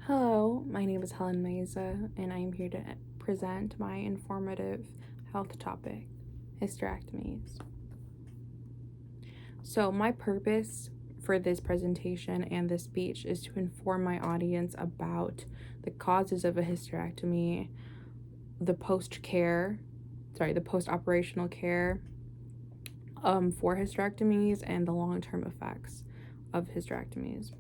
Hello, my name is Helen Meza, and I am here to present my informative health topic, hysterectomies. So, my purpose for this presentation and this speech is to inform my audience about the causes of a hysterectomy, the post-operational care for hysterectomies, and the long-term effects of hysterectomies.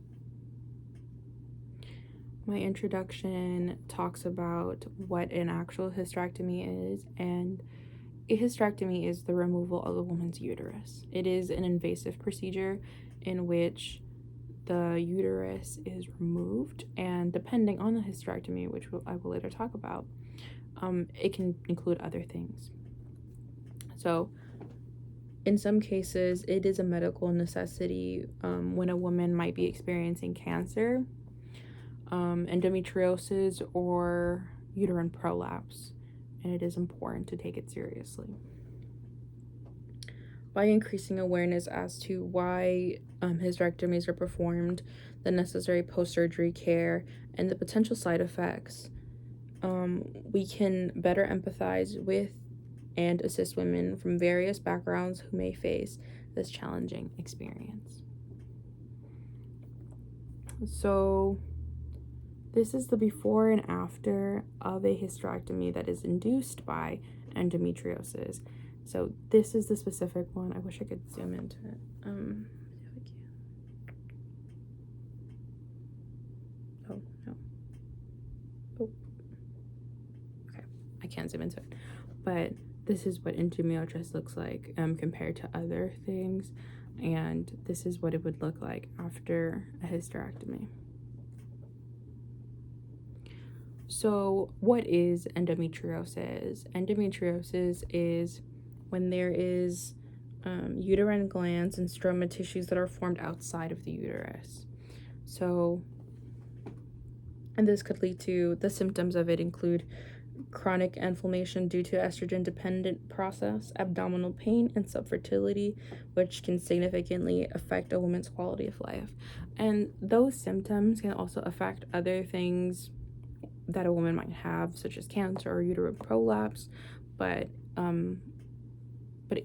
My introduction talks about what an actual hysterectomy is, and a hysterectomy is the removal of a woman's uterus. It is an invasive procedure in which the uterus is removed, and depending on the hysterectomy, which I will later talk about, it can include other things. So, in some cases, it is a medical necessity when a woman might be experiencing cancer, endometriosis, or uterine prolapse, and it is important to take it seriously. By increasing awareness as to why hysterectomies are performed, the necessary post-surgery care, and the potential side effects, we can better empathize with and assist women from various backgrounds who may face this challenging experience. So, this is the before and after of a hysterectomy that is induced by endometriosis. So this is the specific one. I wish I could zoom into it. Oh, no. Oh. Okay, I can't zoom into it. But this is what endometriosis looks like compared to other things. And this is what it would look like after a hysterectomy. So, what is endometriosis? Endometriosis is when there is uterine glands and stroma tissues that are formed outside of the uterus. So, and this could lead to, the symptoms of it include chronic inflammation due to estrogen-dependent process, abdominal pain, and subfertility, which can significantly affect a woman's quality of life. And those symptoms can also affect other things that a woman might have, such as cancer or uterine prolapse, but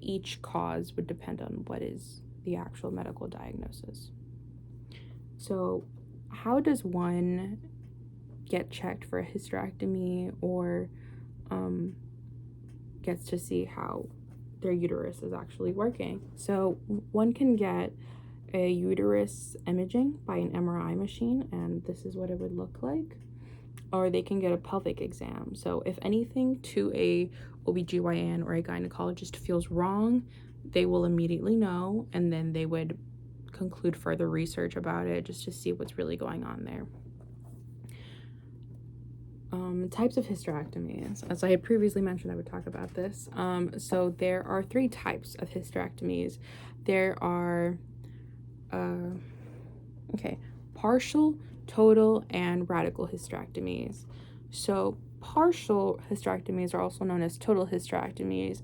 each cause would depend on what is the actual medical diagnosis. So, how does one get checked for a hysterectomy or gets to see how their uterus is actually working? So, one can get a uterus imaging by an MRI machine, and this is what it would look like. Or they can get a pelvic exam. So if anything to a OBGYN or a gynecologist feels wrong, they will immediately know, and then they would conclude further research about it just to see what's really going on there. Types of hysterectomies. As I had previously mentioned, I would talk about this. So there are 3 types of hysterectomies. There are partial, total, and radical hysterectomies. So partial hysterectomies are also known as total hysterectomies.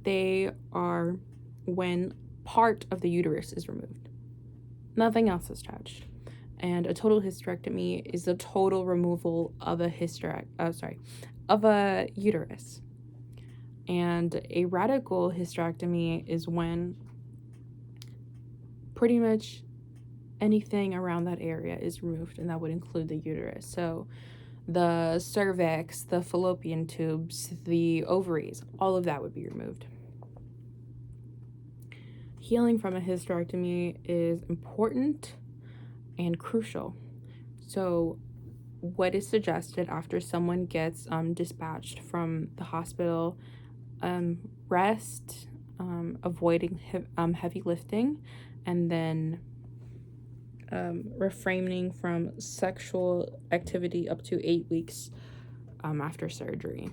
They are when part of the uterus is removed. Nothing else is touched. And a total hysterectomy is the total removal of a uterus. And a radical hysterectomy is when pretty much anything around that area is removed, and that would include the uterus. So the cervix, the fallopian tubes, the ovaries, all of that would be removed. Healing from a hysterectomy is important and crucial. So what is suggested after someone gets dispatched from the hospital? Rest, avoiding heavy lifting, and then refraining from sexual activity up to 8 weeks after surgery.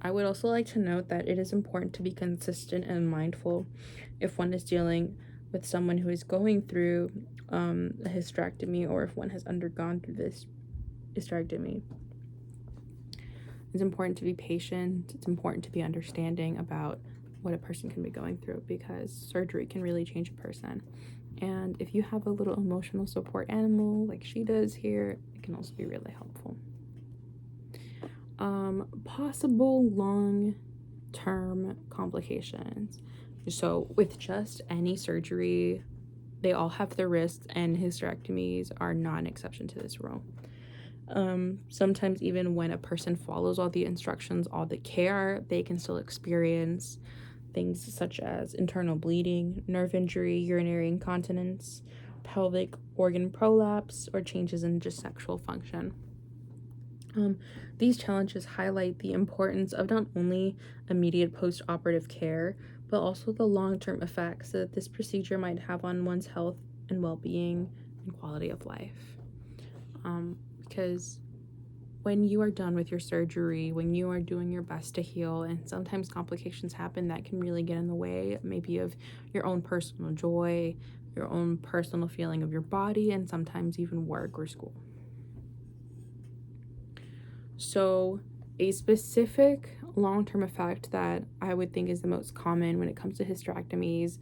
I would also like to note that it is important to be consistent and mindful if one is dealing with someone who is going through a hysterectomy, or if one has undergone through this hysterectomy. It's important to be patient. It's important to be understanding about what a person can be going through, because surgery can really change a person. And if you have a little emotional support animal like she does here, it can also be really helpful. Possible long-term complications. So with just any surgery, they all have their risks, and hysterectomies are not an exception to this rule. Sometimes even when a person follows all the instructions, all the care, they can still experience things such as internal bleeding, nerve injury, urinary incontinence, pelvic organ prolapse, or changes in just sexual function. These challenges highlight the importance of not only immediate post-operative care, but also the long-term effects that this procedure might have on one's health and well-being and quality of life. Because when you are done with your surgery, when you are doing your best to heal, and sometimes complications happen that can really get in the way, maybe of your own personal joy, your own personal feeling of your body, and sometimes even work or school. So a specific long-term effect that I would think is the most common when it comes to hysterectomies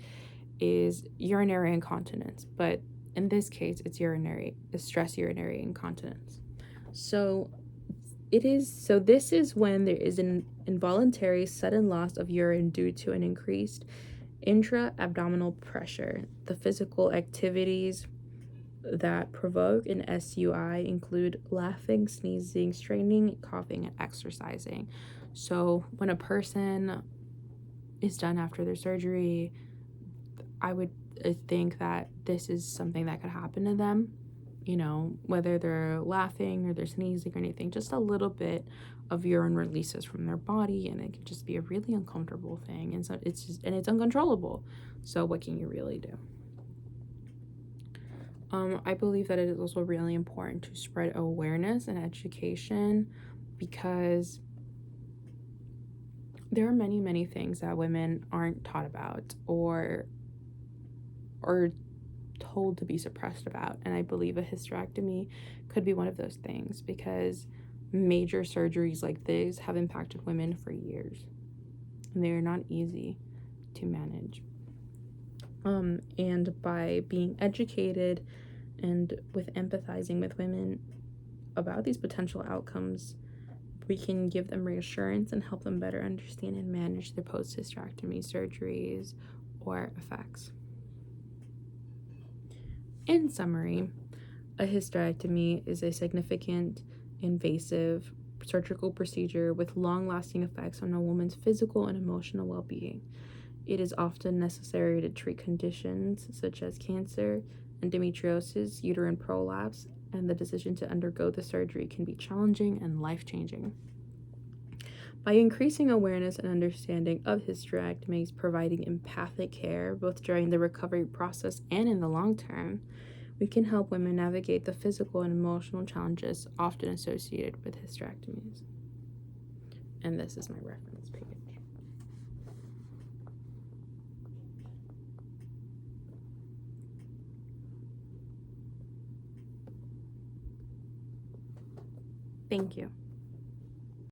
is urinary incontinence, but in this case, it's stress urinary incontinence. So this is when there is an involuntary sudden loss of urine due to an increased intra-abdominal pressure. The physical activities that provoke an SUI include laughing, sneezing, straining, coughing, and exercising. So when a person is done after their surgery, I would think that this is something that could happen to them, whether they're laughing or they're sneezing or anything. Just a little bit of urine releases from their body, and it can just be a really uncomfortable thing, and so it's uncontrollable. So what can you really do? I believe that it is also really important to spread awareness and education, because there are many, many things that women aren't taught about or told to be suppressed about. And I believe a hysterectomy could be one of those things, because major surgeries like this have impacted women for years, and they are not easy to manage. And by being educated and with empathizing with women about these potential outcomes, we can give them reassurance and help them better understand and manage their post-hysterectomy surgeries or effects. In summary, a hysterectomy is a significant, invasive surgical procedure with long-lasting effects on a woman's physical and emotional well-being. It is often necessary to treat conditions such as cancer, endometriosis, uterine prolapse, and the decision to undergo the surgery can be challenging and life-changing. By increasing awareness and understanding of hysterectomies, providing empathic care both during the recovery process and in the long term, we can help women navigate the physical and emotional challenges often associated with hysterectomies. And this is my reference page. Thank you.